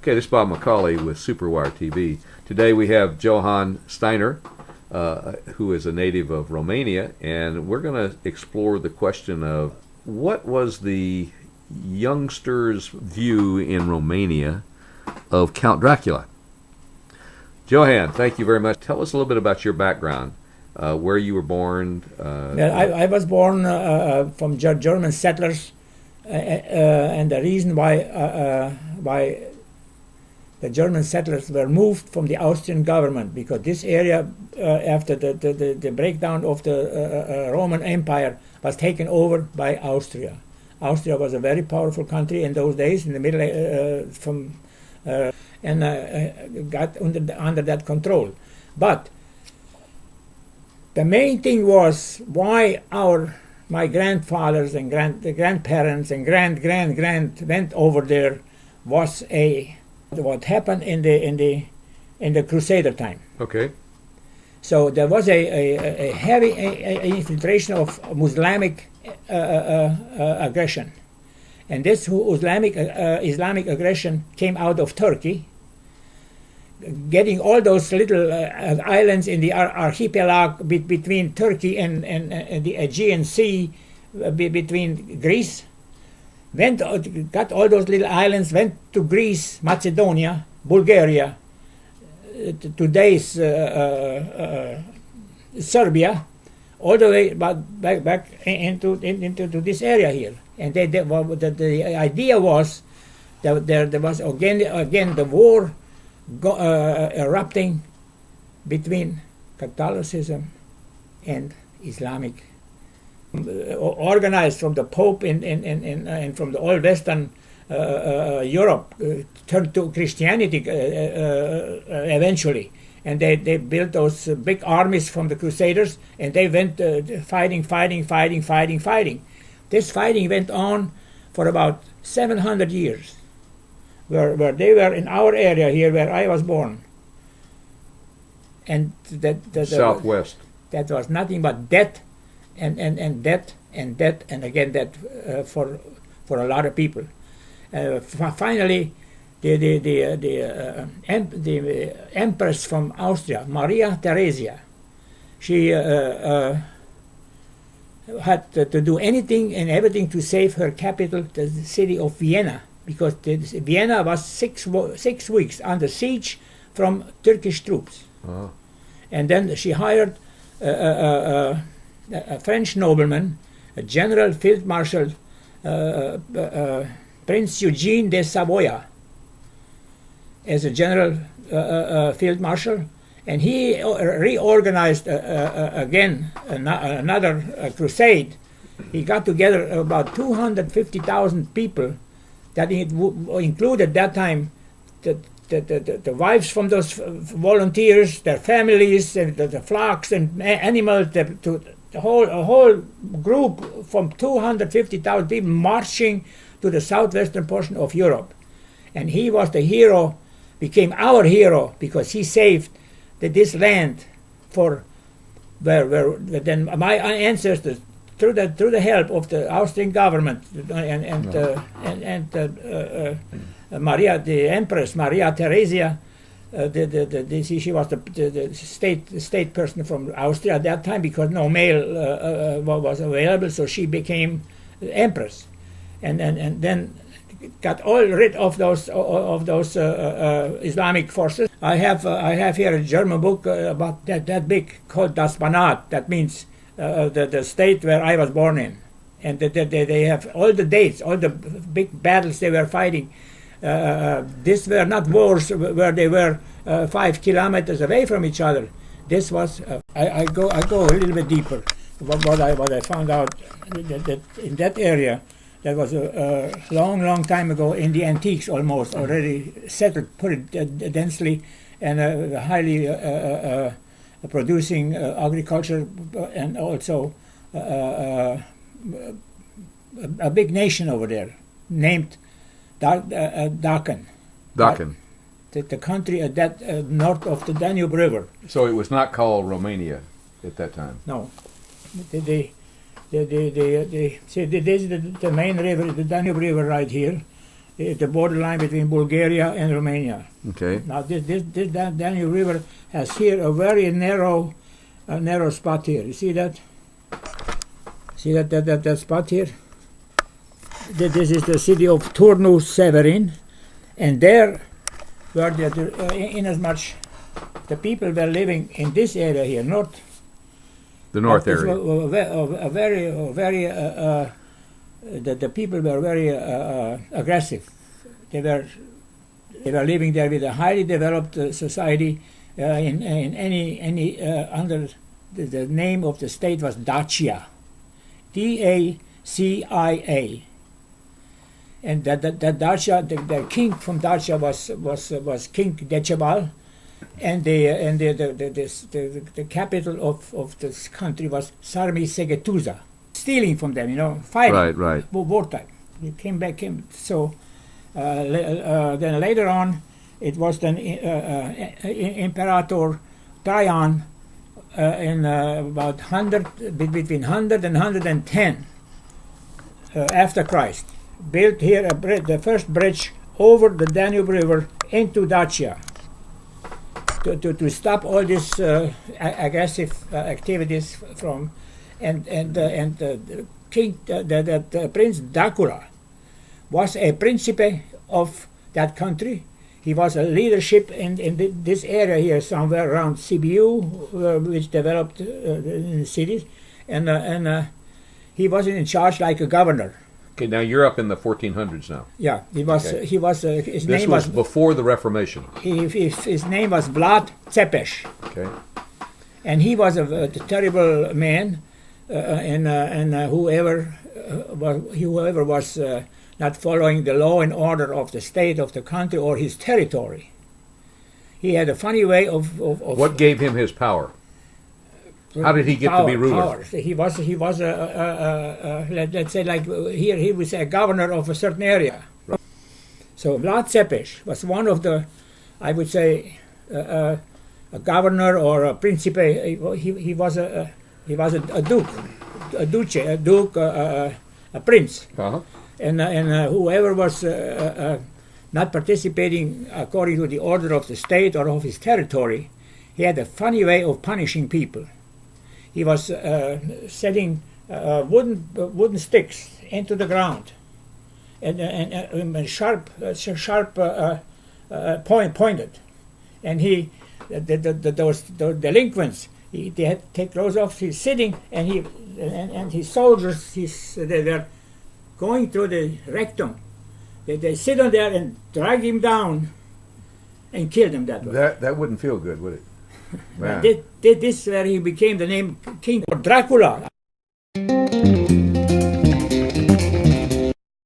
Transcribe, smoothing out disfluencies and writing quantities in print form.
Okay, this is Bob McCauley with Superwire TV. Today we have Johann Steiner, who is a native of Romania, and we're going to explore the question of what was the youngsters' view in Romania of Count Dracula. Johann, thank you very much. Tell us a little bit about your background, where you were born. Well, I was born from German settlers, and the reason why the German settlers were moved from the Austrian government, because this area, after the breakdown of the Roman Empire, was taken over by Austria. Austria was a very powerful country in those days, in the middle, got under that control. But the main thing was why my grandfathers and grandparents and grand went over there was what happened in the Crusader time. Okay. So there was a heavy infiltration of Islamic aggression, and this Islamic aggression came out of Turkey, getting all those little islands in the archipelago between Turkey and the Aegean Sea, between Greece. Got all those little islands, went to Greece, Macedonia, Bulgaria, today's Serbia, all the way back into this area here. And the idea was that there was again the war erupting between Catholicism and Islamic, organized from the Pope and from the old Western Europe, turned to Christianity eventually. And they built those big armies from the Crusaders, and they went fighting. This fighting went on for about 700 years, where they were in our area here, where I was born. And Southwest. That was nothing but death and death and death and again death for a lot of people. Finally, the Empress from Austria, Maria Theresia, she had to do anything and everything to save her capital, the city of Vienna, because Vienna was 6 weeks under siege from Turkish troops. Uh-huh. And then she hired a French nobleman, a General Field Marshal, Prince Eugene de Savoia, as a General Field Marshal, and he reorganized again another crusade. He got together about 250,000 people, that included that time the wives from those volunteers, their families, and the flocks and animals, the whole group from 250,000 people marching to the southwestern portion of Europe. And he was the hero, became our hero, because he saved this land for where then my ancestors, through the help of the Austrian government and Maria, the Empress Maria Theresia, she was the state person from Austria at that time, because no male was available, so she became Empress, and then got all rid of those Islamic forces. I have here a German book about that big, called Das Banat. That means the state where I was born in, and they have all the dates, all the big battles they were fighting. These were not wars where they were 5 kilometers away from each other. This was I go a little bit deeper. What I found out that in that area, that was a long time ago, in the antiques almost, already settled pretty densely, and highly producing agriculture, and also a big nation over there named Daken. Daken. The country at that north of the Danube River. So it was not called Romania at that time? No. This is the main river, the Danube River right here, the borderline between Bulgaria and Romania. Okay. Now this Danube River has here a very narrow spot here. You see that? See that spot here? This is the city of Turnu Severin, and there, where inasmuch the people were living in this area here, the north area. The people were very aggressive. They were living there with a highly developed society. In any under the name of the state was Dacia, Dacia, and that Dacia, the king from Dacia was King Decebal, and the capital of this country was Sarmi Segetuza. Stealing from them, fighting. Right. Wartime. He came back. So then later on, it was then Imperator Trajan in about between 100 and 110 after Christ, built here the first bridge over the Danube River into Dacia to stop all these aggressive activities from. And Prince Dracula was a principe of that country. He was a leadership in this area here, somewhere around Sibiu, which developed in the cities, and he was in charge like a governor. Okay, now you're up in the 1400s now. Yeah, he was. Okay. His this name was before the Reformation. His name was Vlad Tzepes. Okay. And he was a terrible man. And whoever was not following the law and order of the state, of the country, or his territory, he had a funny way of What gave him his power? How did he get to be ruler? Power. He was let's say, like here he was a governor of a certain area. Right. So Vlad Tzepes was one of the, I would say, a governor or a principe. He was a duke, a prince, and whoever was not participating according to the order of the state or of his territory, he had a funny way of punishing people. He was setting wooden sticks into the ground, and sharp pointed, and those delinquents. They had to take clothes off. He's sitting, and his soldiers. They were going through the rectum. They sit on there and drag him down, and kill him that way. That wouldn't feel good, would it? This where he became the name King Dracula.